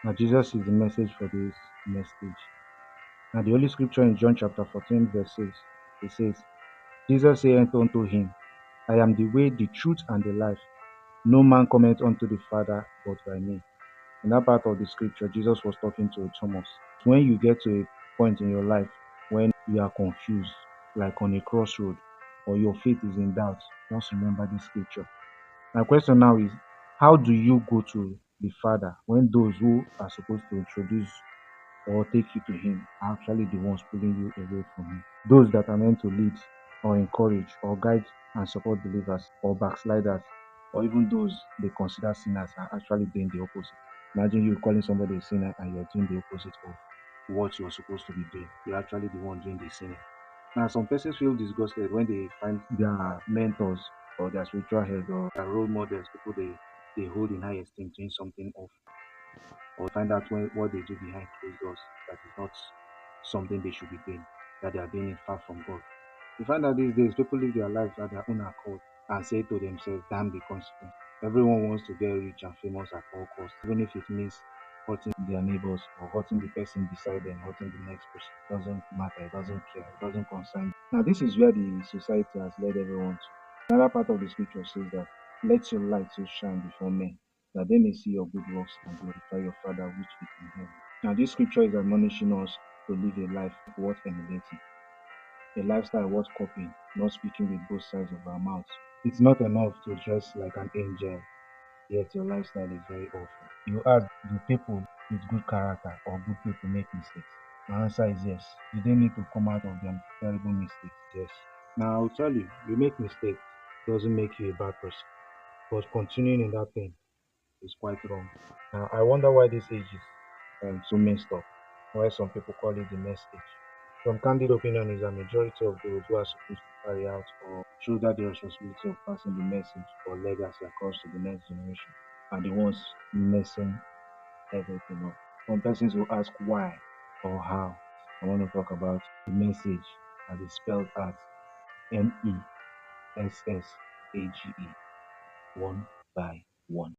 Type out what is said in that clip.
Now, Jesus is the message for this message. Now, the Holy Scripture in John chapter 14, verse 6, it says, Jesus saith unto him, I am the way, the truth, and the life. No man cometh unto the Father but by me. In that part of the scripture, Jesus was talking to Thomas. When you get to a point in your life when you are confused, like on a crossroad, or your faith is in doubt, just remember this scripture. My question now is, how do you go to the Father when those who are supposed to introduce or take you to Him are actually the ones pulling you away from Him? Those that are meant to lead or encourage or guide and support believers or backsliders, or even those they consider sinners, are actually doing the opposite. Imagine you calling somebody a sinner and you're doing the opposite of what you're supposed to be doing. You're actually the one doing the sinning. Now, some persons feel disgusted when they find their mentors or their spiritual head or their role models, people they hold in high esteem, doing something of, or find out what they do behind closed doors that is not something they should be doing, that they are doing it far from God. You find out these days people live their lives at their own accord and say to themselves, damn the consequence. Everyone wants to get rich and famous at all costs, even if it means hurting their neighbors or hurting the person beside them, hurting the next person. It doesn't matter, it doesn't care, it doesn't concern them. Now, this is where the society has led everyone to. Another part of the scripture says that, let your light so shine before men, that they may see your good works and glorify your Father which is in heaven. Now, this scripture is admonishing us to live a life worth emulating, a lifestyle worth copying, not speaking with both sides of our mouths. It's not enough to dress like an angel, yet your lifestyle is very awful. You ask, do people with good character or good people make mistakes? My answer is yes. Do they need to come out of their terrible mistakes? Yes. Now, I'll tell you, you make mistakes doesn't make you a bad person, but continuing in that thing is quite wrong. Now, I wonder why this age is so messed up, why some people call it the mess age. From candid opinion is a majority of those who are supposed to carry out or shoulder the responsibility of passing the message or legacy across to the next generation are the ones messing everything up. Some persons will ask why or how. I want to talk about the message as it's spelled out MESSAGE, one by one.